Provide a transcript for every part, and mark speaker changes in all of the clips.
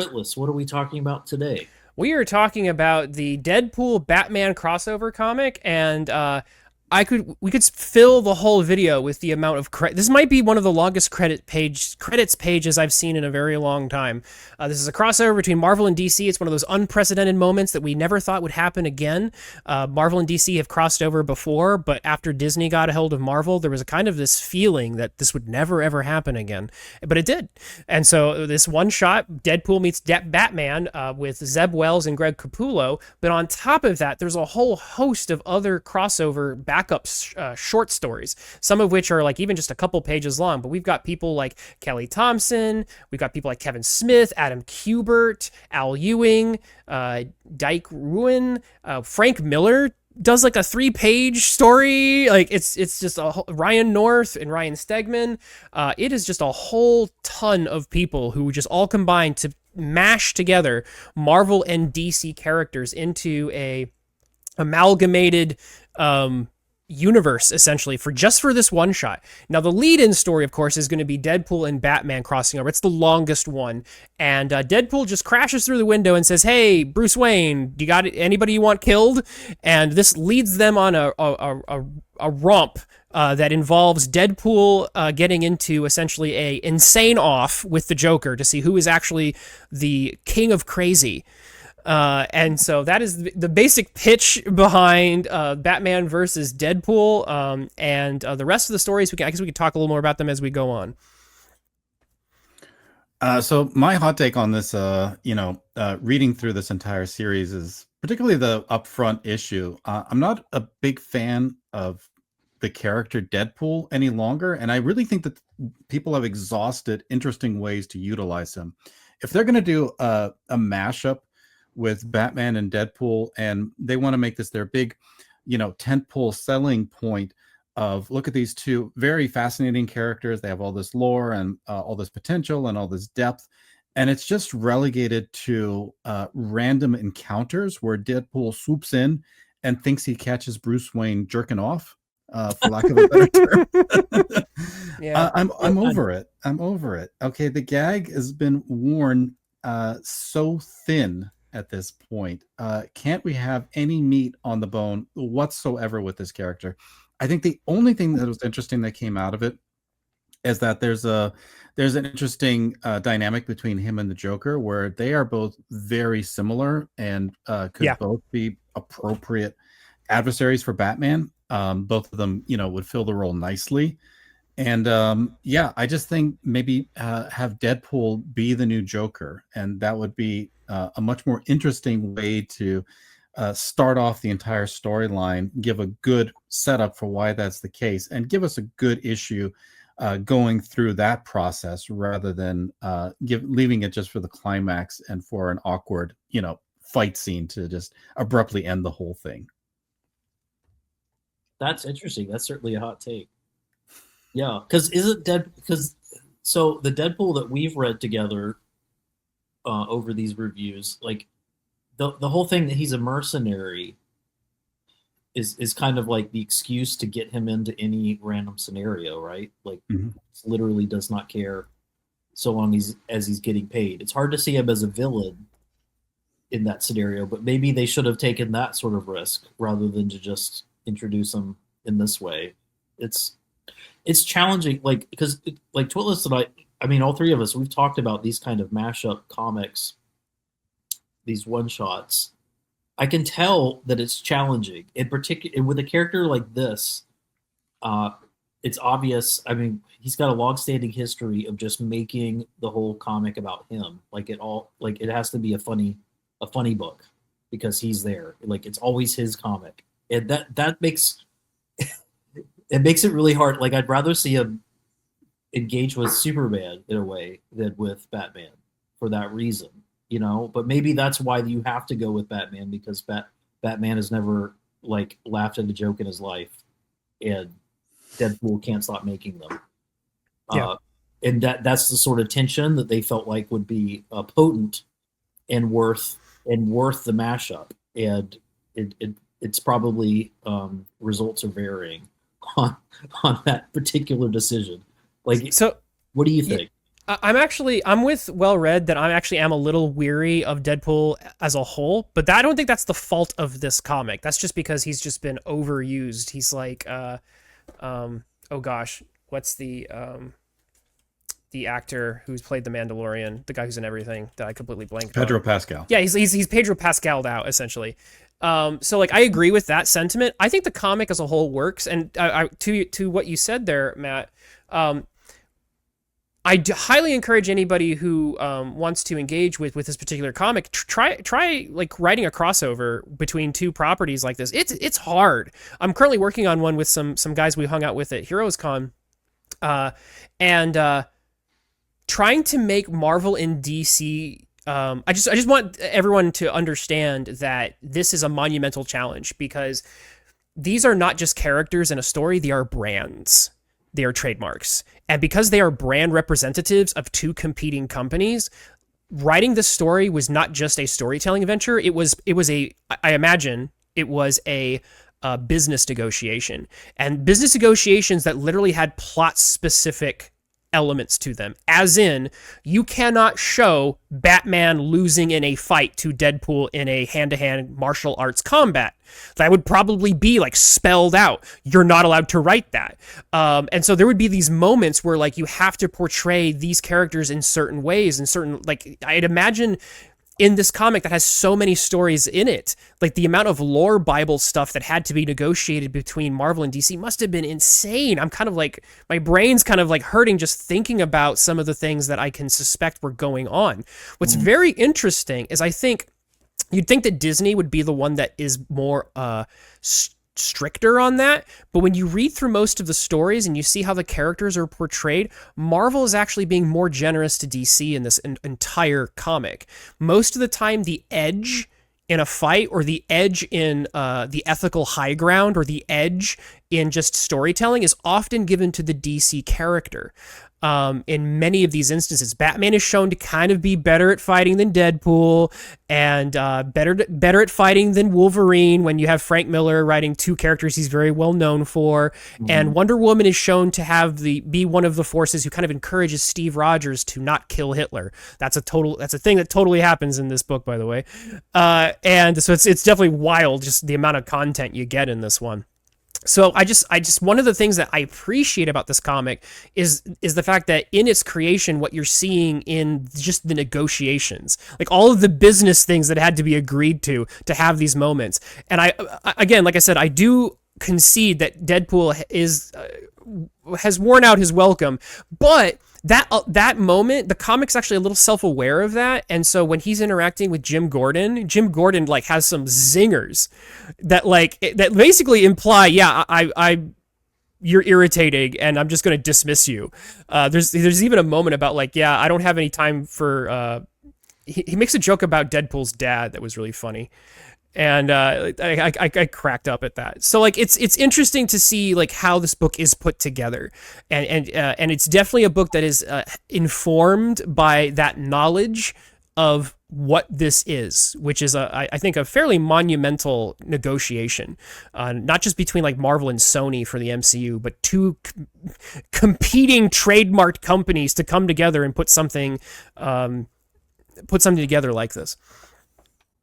Speaker 1: Twitless, what are we talking about today?
Speaker 2: We are talking about the Deadpool Batman crossover comic, and we could fill the whole video with the amount of credit. This might be one of the longest credits pages I've seen in a very long time. This is a crossover between Marvel and DC. It's one of those unprecedented moments that we never thought would happen again. Marvel and DC have crossed over before, but after Disney got a hold of Marvel, there was a kind of this feeling that this would never ever happen again, but it did. And so this one shot, Deadpool meets Batman with Zeb Wells and Greg Capullo. But on top of that, there's a whole host of other crossover backup short stories, some of which are like even just a couple pages long. But we've got people like Kelly Thompson, we've got people like Kevin Smith, Adam Kubert, Al Ewing, Dyke Ruin, Frank Miller does like a 3-page story. Like it's just Ryan North and Ryan Stegman. It is just a whole ton of people who just all combined to mash together Marvel and DC characters into a amalgamated universe, essentially, for this one shot. Now the lead-in story, of course, is going to be Deadpool and Batman crossing over. It's the longest one, and Deadpool just crashes through the window and says, "Hey, Bruce Wayne, do you got anybody you want killed?" And this leads them on a romp that involves Deadpool getting into essentially a insane off with the Joker to see who is actually the king of crazy. And so that is the basic pitch behind Batman versus Deadpool. And the rest of the stories, I guess we could talk a little more about them as we go on.
Speaker 3: So my hot take on this, reading through this entire series is particularly the upfront issue. I'm not a big fan of the character Deadpool any longer, and I really think that people have exhausted interesting ways to utilize him. If they're going to do a mashup with Batman and Deadpool, and they want to make this their big, tentpole selling point of look at these two very fascinating characters. They have all this lore and all this potential and all this depth, and it's just relegated to random encounters where Deadpool swoops in and thinks he catches Bruce Wayne jerking off, for lack of a better term.
Speaker 2: Yeah.
Speaker 3: I'm over it. I'm over it. Okay, the gag has been worn so thin at this point. Can't we have any meat on the bone whatsoever with this character? I think the only thing that was interesting that came out of it is that there's an interesting dynamic between him and the Joker, where they are both very similar and could
Speaker 2: Yeah.
Speaker 3: both be appropriate adversaries for Batman. Both of them, would fill the role nicely. And I just think maybe have Deadpool be the new Joker, and that would be a much more interesting way to start off the entire storyline, give a good setup for why that's the case, and give us a good issue going through that process rather than leaving it just for the climax and for an awkward, fight scene to just abruptly end the whole thing.
Speaker 1: That's interesting. That's certainly a hot take. Yeah, because isn't Dead because so the Deadpool that we've read together over these reviews, like the whole thing that he's a mercenary is kind of like the excuse to get him into any random scenario, right? Like
Speaker 3: Mhm.
Speaker 1: literally does not care so long as he's getting paid. It's hard to see him as a villain in that scenario, but maybe they should have taken that sort of risk rather than to just introduce him in this way. It's it's challenging, like because like Twitless and I mean, all three of us, we've talked about these kind of mashup comics, these one shots. I can tell that it's challenging, in particular with a character like this. Uh, it's obvious. I mean, he's got a long-standing history of just making the whole comic about him. Like it has to be a funny book because he's there. Like it's always his comic, and that makes it makes it really hard. Like I'd rather see him engage with Superman in a way than with Batman for that reason, But maybe that's why you have to go with Batman because Batman has never like laughed at a joke in his life, and Deadpool can't stop making them.
Speaker 2: Yeah.
Speaker 1: Uh, and that's the sort of tension that they felt like would be potent and worth the mashup. And it's probably results are varying on on that particular decision. Like,
Speaker 2: So
Speaker 1: what do you
Speaker 2: yeah,
Speaker 1: think?
Speaker 2: I'm with Well Read that I actually am a little weary of Deadpool as a whole, but I don't think that's the fault of this comic. That's just because he's just been overused. He's like, oh gosh, what's the actor who's played the Mandalorian, the guy who's in everything that I completely blanked on.
Speaker 3: Pedro Pascal.
Speaker 2: Yeah, he's Pedro Pascal'd out essentially. So like I agree with that sentiment. I think the comic as a whole works, and to what you said there, Matt. I highly encourage anybody who wants to engage with this particular comic. Try like writing a crossover between two properties like this. It's hard. I'm currently working on one with some guys we hung out with at Heroes Con, and trying to make Marvel and DC. I just want everyone to understand that this is a monumental challenge because these are not just characters in a story; they are brands. They are trademarks. And because they are brand representatives of two competing companies, writing this story was not just a storytelling adventure. It was I imagine it was a business negotiation, and business negotiations that literally had plot specific elements to them, as in you cannot show Batman losing in a fight to Deadpool in a hand-to-hand martial arts combat. That would probably be like spelled out. You're not allowed to write that. And so there would be these moments where like you have to portray these characters in certain ways, and certain, like I'd imagine in this comic that has so many stories in it, like the amount of lore Bible stuff that had to be negotiated between Marvel and DC must have been insane. I'm kind of like, my brain's kind of like hurting just thinking about some of the things that I can suspect were going on. What's very interesting is I think you'd think that Disney would be the one that is more stricter on that, but when you read through most of the stories and you see how the characters are portrayed, Marvel is actually being more generous to DC in this entire comic. Most of the time, the edge in a fight, or the edge in the ethical high ground, or the edge in just storytelling is often given to the DC character. In many of these instances, Batman is shown to kind of be better at fighting than Deadpool, and better at fighting than Wolverine when you have Frank Miller writing two characters he's very well known for. And Wonder Woman is shown to be one of the forces who kind of encourages Steve Rogers to not kill Hitler. That's a thing that totally happens in this book, by the way. And so it's definitely wild, just the amount of content you get in this one. So I just one of the things that I appreciate about this comic is the fact that in its creation, what you're seeing in just the negotiations, like all of the business things that had to be agreed to have these moments. And I again, like I said, I do concede that Deadpool has worn out his welcome, but that moment, the comic's actually a little self-aware of that, and so when he's interacting with Jim Gordon like has some zingers that basically imply, you're irritating, and I'm just going to dismiss you. There's even a moment about like, I don't have any time for. He makes a joke about Deadpool's dad that was really funny. And I cracked up at that. So like it's interesting to see like how this book is put together, and it's definitely a book that is informed by that knowledge of what this is, which is I think a fairly monumental negotiation, not just between like Marvel and Sony for the MCU, but two competing trademarked companies to come together and put something together like this.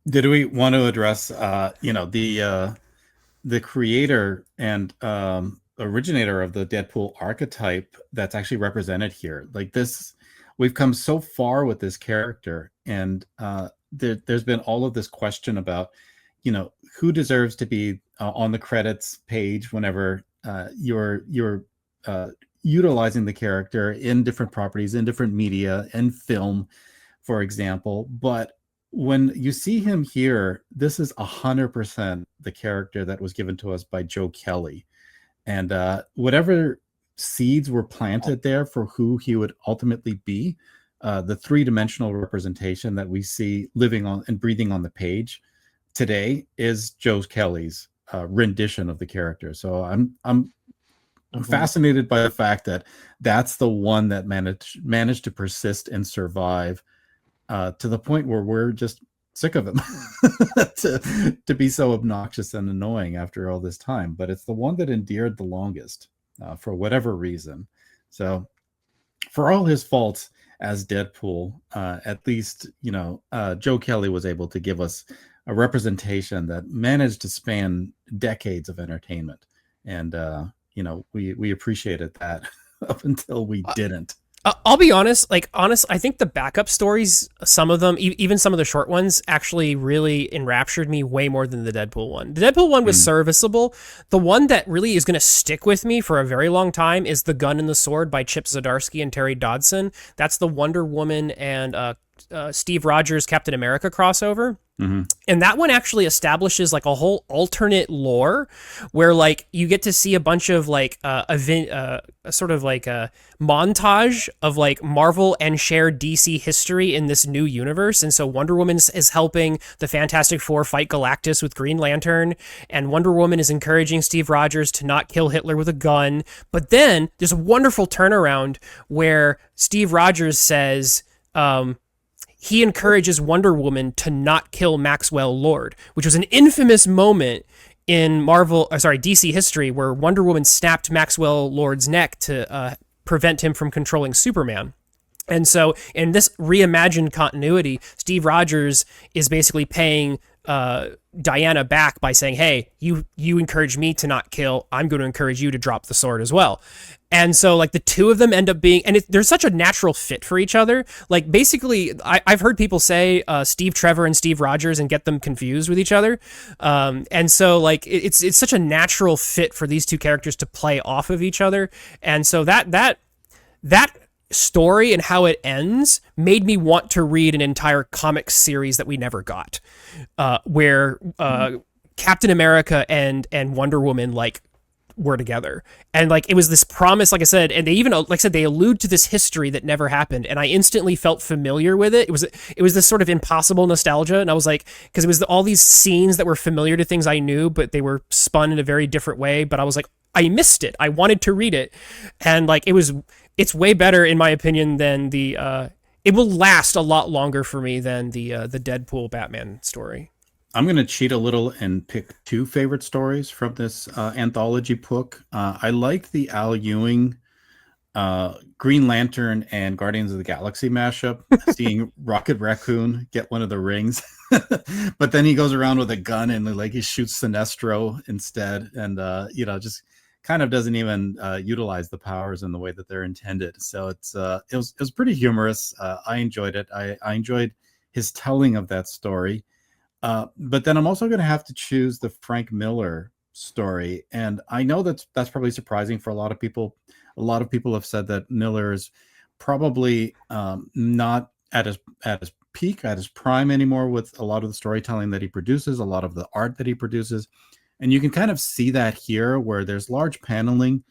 Speaker 3: Did we want to address, the creator and originator of the Deadpool archetype that's actually represented here? Like this, we've come so far with this character, and there's been all of this question about, who deserves to be on the credits page whenever you're utilizing the character in different properties, in different media, and film, for example. But when you see him here, this is 100% the character that was given to us by Joe Kelly. And whatever seeds were planted there for who he would ultimately be, the three-dimensional representation that we see living on and breathing on the page today is Joe Kelly's rendition of the character. So I'm fascinated by the fact that that's the one that managed to persist and survive to the point where we're just sick of him to be so obnoxious and annoying after all this time. But it's the one that endeared the longest for whatever reason. So for all his faults, as Deadpool. At least, Joe Kelly was able to give us a representation that managed to span decades of entertainment. And, we appreciated that up until we didn't.
Speaker 2: I'll be honest, I think the backup stories, some of them, even some of the short ones, actually really enraptured me way more than the Deadpool one. The Deadpool one was serviceable. The one that really is going to stick with me for a very long time is The Gun and the Sword by Chip Zdarsky and Terry Dodson. That's the Wonder Woman and Steve Rogers Captain America crossover.
Speaker 3: Mm-hmm.
Speaker 2: And that one actually establishes like a whole alternate lore where like you get to see a bunch of like a sort of like a montage of like Marvel and shared DC history in this new universe. And so Wonder Woman is helping the Fantastic Four fight Galactus with Green Lantern, and Wonder Woman is encouraging Steve Rogers to not kill Hitler with a gun. But then there's a wonderful turnaround where Steve Rogers says, he encourages Wonder Woman to not kill Maxwell Lord, which was an infamous moment in DC history where Wonder Woman snapped Maxwell Lord's neck to prevent him from controlling Superman. And so in this reimagined continuity, Steve Rogers is basically paying Diana back by saying, hey, you encourage me to not kill, I'm going to encourage you to drop the sword as well. And so like the two of them end up being, and there's such a natural fit for each other. Like basically I've heard people say Steve Trevor and Steve Rogers and get them confused with each other. And so like it's such a natural fit for these two characters to play off of each other. And so that story and how it ends made me want to read an entire comic series that we never got, where Captain America and Wonder Woman like were together, and like it was this promise, like I said, and they even they allude to this history that never happened, and I instantly felt familiar with it. It was this sort of impossible nostalgia, and I was like, because it was all these scenes that were familiar to things I knew, but they were spun in a very different way. But I was like, I missed it. I wanted to read it, and like it's way better in my opinion than the. It will last a lot longer for me than the Deadpool Batman story.
Speaker 3: I'm going to cheat a little and pick two favorite stories from this anthology book. I liked the Al Ewing Green Lantern and Guardians of the Galaxy mashup, seeing Rocket Raccoon get one of the rings. But then he goes around with a gun and like he shoots Sinestro instead, and just kind of doesn't even utilize the powers in the way that they're intended. So it was pretty humorous. I enjoyed it. I enjoyed his telling of that story. But then I'm also going to have to choose the Frank Miller story, and I know that's probably surprising for a lot of people. A lot of people have said that Miller is probably not at his peak, at his prime anymore with a lot of the storytelling that he produces, a lot of the art that he produces, and you can kind of see that here where there's large paneling.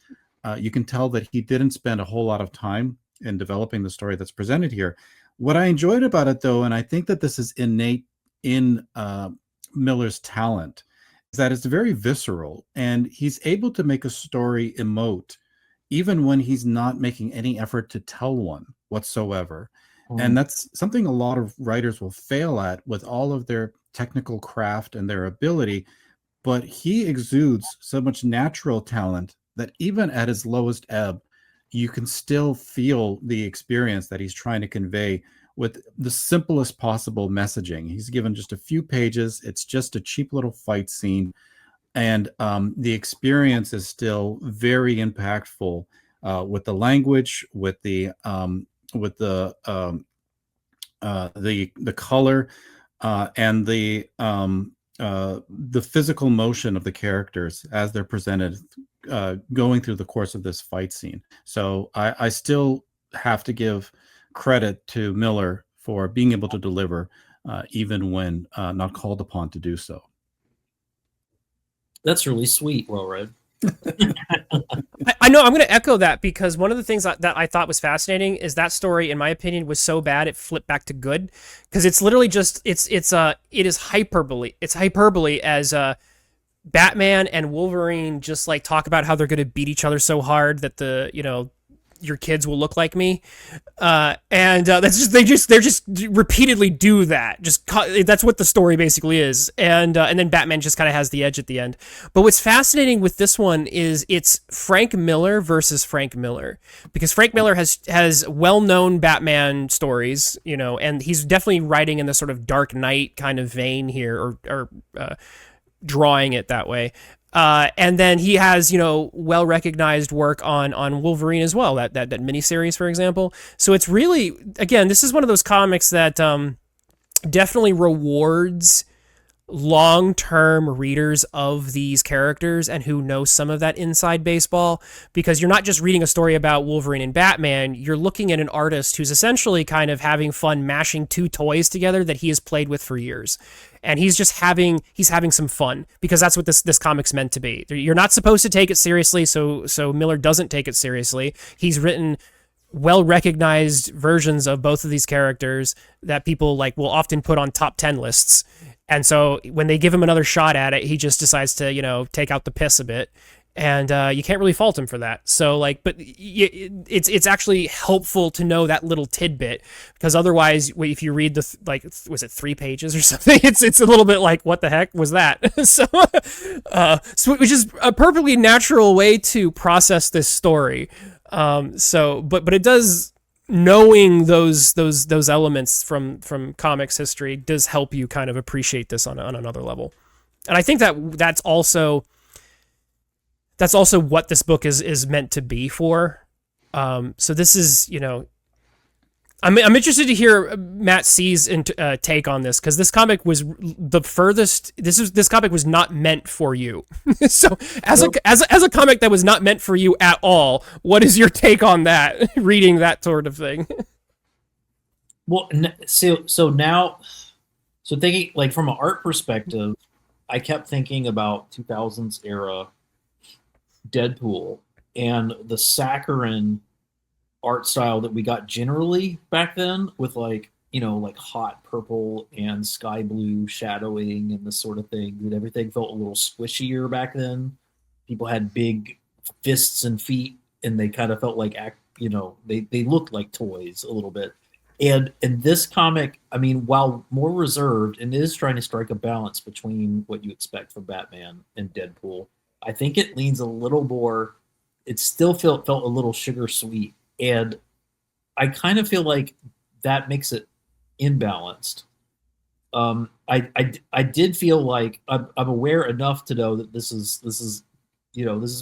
Speaker 3: You can tell that he didn't spend a whole lot of time in developing the story that's presented here. What I enjoyed about it, though, and I think that this is innate in Miller's talent, is that it's very visceral, and he's able to make a story emote even when he's not making any effort to tell one whatsoever. And that's something a lot of writers will fail at with all of their technical craft and their ability, but he exudes so much natural talent that even at his lowest ebb, you can still feel the experience that he's trying to convey with the simplest possible messaging. He's given just a few pages. It's just a cheap little fight scene. And the experience is still very impactful with the language, with the color, and the physical motion of the characters as they're presented, going through the course of this fight scene. So I still have to give credit to Miller for being able to deliver, even when not called upon to do so.
Speaker 1: That's really sweet. Well read.
Speaker 2: I know I'm going to echo that, because one of the things that I thought was fascinating is that story, in my opinion, was so bad it flipped back to good, because it's literally just it is hyperbole. It's hyperbole as Batman and Wolverine just like talk about how they're going to beat each other so hard that your kids will look like me, and that's just they're just repeatedly do that. That's what the story basically is, and then Batman just kind of has the edge at the end. But what's fascinating with this one is it's Frank Miller versus Frank Miller, because Frank Miller has well-known Batman stories, and he's definitely writing in the sort of Dark Knight kind of vein here, or drawing it that way. And then he has, well-recognized work on Wolverine as well, that miniseries, for example. So it's really, again, this is one of those comics that definitely rewards long-term readers of these characters and who know some of that inside baseball, because you're not just reading a story about Wolverine and Batman, you're looking at an artist who's essentially kind of having fun mashing two toys together that he has played with for years. And he's having some fun, because that's what this comic's meant to be. You're not supposed to take it seriously, so Miller doesn't take it seriously. He's written well-recognized versions of both of these characters that people will often put on top 10 lists. And so when they give him another shot at it, he just decides to, take out the piss a bit. And you can't really fault him for that. So but it's actually helpful to know that little tidbit, because otherwise, if you read was it 3 pages or something? It's a little bit like, what the heck was that? so which is a perfectly natural way to process this story. But it does, knowing those elements from comics history does help you kind of appreciate this on another level. And I think that's also what this book is meant to be for. So this is, I'm interested to hear Matt C's take on this, because this comic was the furthest. This comic was not meant for you. So as a comic that was not meant for you at all, what is your take on that? Reading that sort of thing.
Speaker 1: Well, so now, thinking from an art perspective, I kept thinking about 2000s era Deadpool and the saccharine art style that we got generally back then, with hot purple and sky blue shadowing and this sort of thing. That everything felt a little squishier back then. People had big fists and feet, and they kind of felt like they looked like toys a little bit. And in this comic, I mean, while more reserved, and it is trying to strike a balance between what you expect from Batman and Deadpool, I think it leans a little more. It still felt a little sugar sweet, and I kind of feel like that makes it imbalanced. I did feel like I'm aware enough to know that this is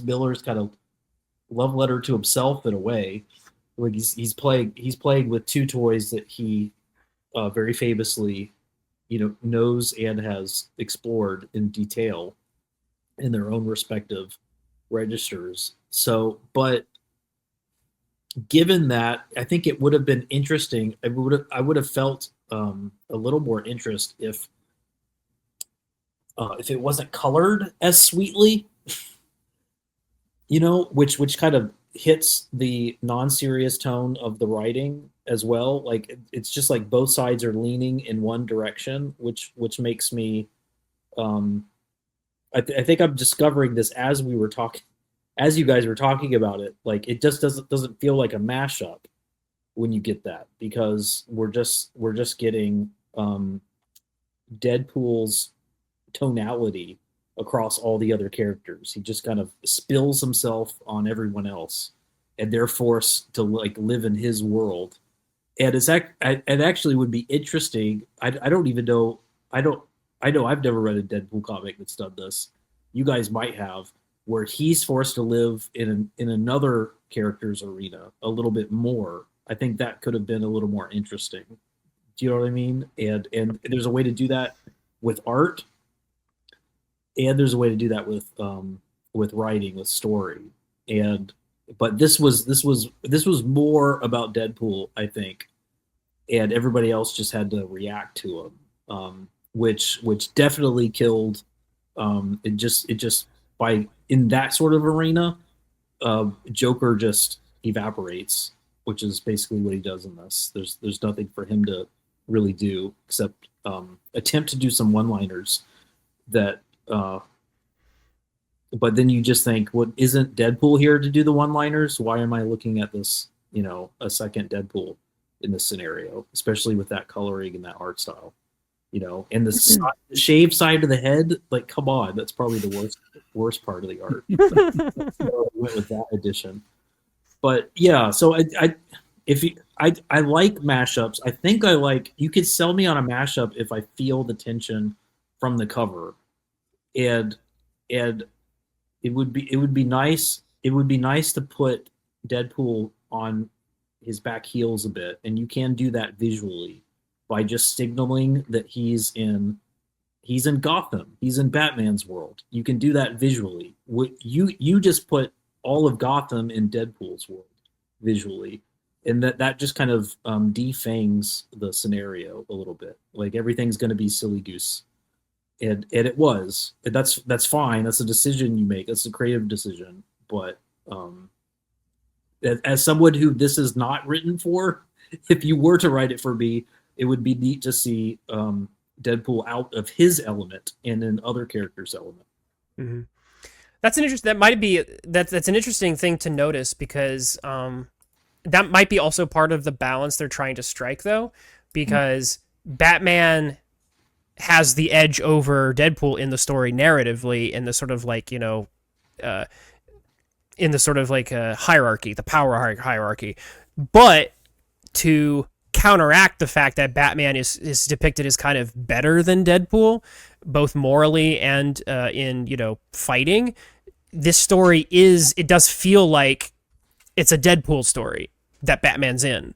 Speaker 1: Miller's kind of love letter to himself in a way. Like he's playing with two toys that he very famously knows and has explored in detail in their own respective registers. So, but given that, I think it would have been interesting. I would have felt a little more interest if it wasn't colored as sweetly, which kind of hits the non-serious tone of the writing as well. Like it's just like both sides are leaning in one direction, which makes me. I think I'm discovering this as we were talking, as you guys were talking about it. Like it just doesn't feel like a mashup when you get that, because we're just getting Deadpool's tonality across all the other characters. He just kind of spills himself on everyone else, and they're forced to live in his world. And it actually would be interesting. I don't even know. I know I've never read a Deadpool comic that's done this. You guys might have, where he's forced to live in another character's arena a little bit more. I think that could have been a little more interesting. Do you know what I mean? And there's a way to do that with art, and there's a way to do that with writing, with story. But this was more about Deadpool, I think, and everybody else just had to react to him, which definitely killed. It just by in that sort of arena, Joker just evaporates, which is basically what he does in this. There's nothing for him to really do except attempt to do some one-liners that. But then you just think, what, isn't Deadpool here to do the one-liners? Why am I looking at this a second Deadpool in this scenario, especially with that coloring and that art style. And the shaved side of the head, like, come on, that's probably the worst part of the art. So I went with that addition. But yeah, so I like mashups. I think you could sell me on a mashup if I feel the tension from the cover, and it would be nice. It would be nice to put Deadpool on his back heels a bit, and you can do that visually by just signaling that he's in Gotham. He's in Batman's world. You can do that visually. You just put all of Gotham in Deadpool's world visually, and that just kind of defangs the scenario a little bit. Like, everything's going to be silly goose, and it was. And that's fine. That's a decision you make. That's a creative decision. But as someone who this is not written for, if you were to write it for me, it would be neat to see Deadpool out of his element and in other characters' element.
Speaker 2: Mm-hmm. That's an interesting thing to notice, because that might be also part of the balance they're trying to strike, though, because Batman has the edge over Deadpool in the story narratively, in the sort of like, in the sort of like hierarchy, the power hierarchy. But to counteract the fact that Batman is depicted as kind of better than Deadpool, both morally and in fighting, this story it does feel like it's a Deadpool story that Batman's in.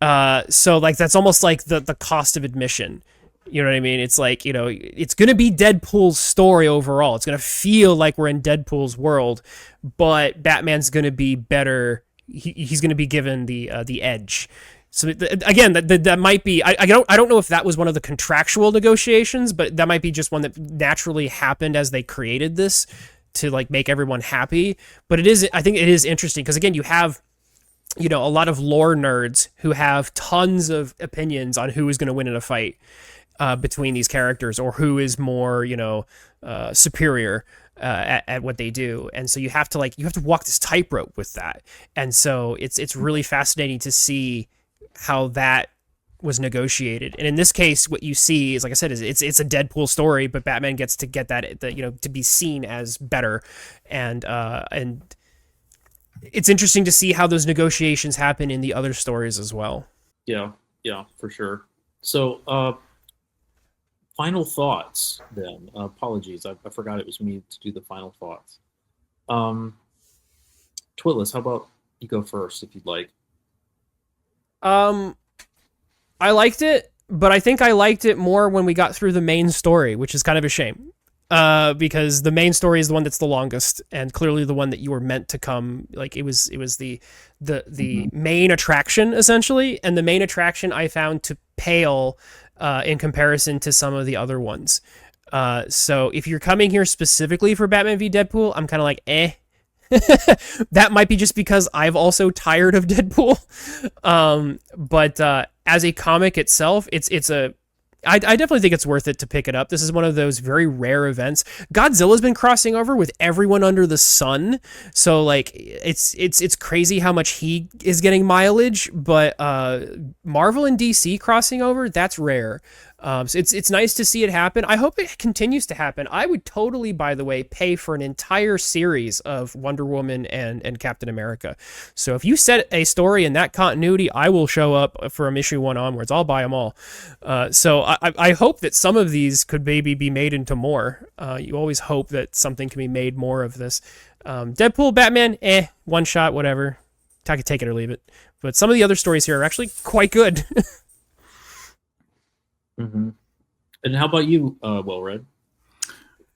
Speaker 2: So like that's almost like the cost of admission. You know what I mean? It's like, it's going to be Deadpool's story overall. It's going to feel like we're in Deadpool's world, but Batman's going to be better. He's going to be given the edge. So again, that might be. I don't know if that was one of the contractual negotiations, but that might be just one that naturally happened as they created this to like make everyone happy. But I think it is interesting because again, you have a lot of lore nerds who have tons of opinions on who is going to win in a fight between these characters, or who is more superior at what they do. And so you have to walk this tightrope with that. And so it's really fascinating to see how that was negotiated. And in this case, what you see is, like I said, it's a Deadpool story, but Batman gets to get that to be seen as better, and it's interesting to see how those negotiations happen in the other stories as well.
Speaker 1: Yeah, for sure. So final thoughts then. Apologies, I forgot it was me to do the final thoughts. Twitless, how about you go first if you'd like?
Speaker 2: I liked it, but I think I liked it more when we got through the main story, which is kind of a shame. Because the main story is the one that's the longest, and clearly the one that you were meant to come. Like it was the main attraction essentially, and the main attraction I found to pale in comparison to some of the other ones. So if you're coming here specifically for Batman v Deadpool, I'm kind of like, eh. That might be just because I've also tired of Deadpool. But as a comic itself, I definitely think it's worth it to pick it up. This is one of those very rare events. Godzilla's been crossing over with everyone under the sun, so like it's crazy how much he is getting mileage. But Marvel and DC crossing over, that's rare. So it's nice to see it happen. I hope it continues to happen. I would totally, by the way, pay for an entire series of Wonder Woman and Captain America. So if you set a story in that continuity, I will show up from issue 1 onwards. I'll buy them all. So I hope that some of these could maybe be made into more. You always hope that something can be made more of this. Deadpool, Batman, one shot, whatever. I could take it or leave it. But some of the other stories here are actually quite good.
Speaker 1: Mm-hmm. And how about you, Well Read?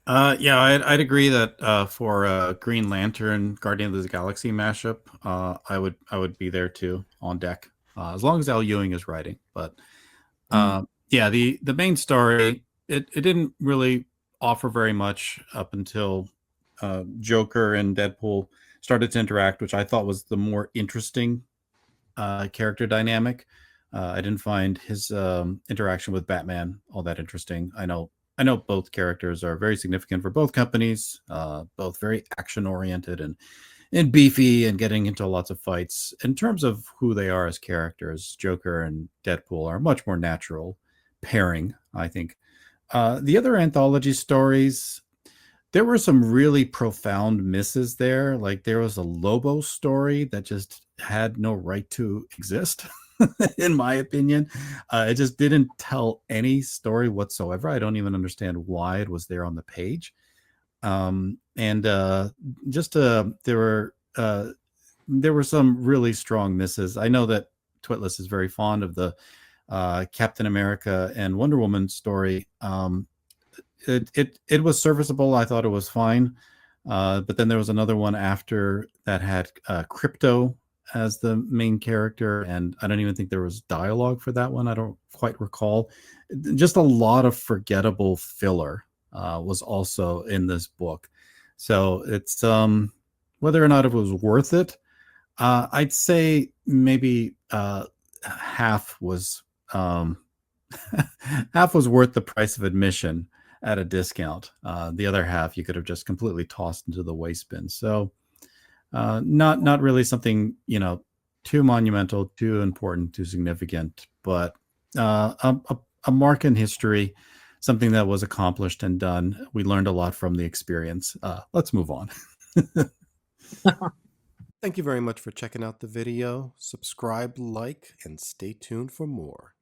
Speaker 3: Yeah, I'd agree that for Green Lantern, Guardian of the Galaxy mashup, I would be there too on deck, as long as Al Ewing is writing. But yeah, the main story it didn't really offer very much up until Joker and Deadpool started to interact, which I thought was the more interesting character dynamic. I didn't find his interaction with Batman all that interesting. I know both characters are very significant for both companies, both very action oriented, and and beefy and getting into lots of fights. In terms of who they are as characters, Joker and Deadpool are much more natural pairing, I think. The other anthology stories, there were some really profound misses there. Like there was a Lobo story that just had no right to exist, in my opinion. It just didn't tell any story whatsoever. I don't even understand why it was there on the page. And just there were some really strong misses. I know that Twitless is very fond of the Captain America and Wonder Woman story. It was serviceable. I thought it was fine. But then there was another one after that had Crypto as the main character, and I don't even think there was dialogue for that one. I don't quite recall. Just a lot of forgettable filler was also in this book. So it's whether or not it was worth it. I'd say maybe half was half was worth the price of admission at a discount. The other half you could have just completely tossed into the waste bin. So not really something, too monumental, too important, too significant, but a mark in history, something that was accomplished and done. We learned a lot from the experience. Let's move on.
Speaker 4: Thank you very much for checking out the video. Subscribe, like, and stay tuned for more.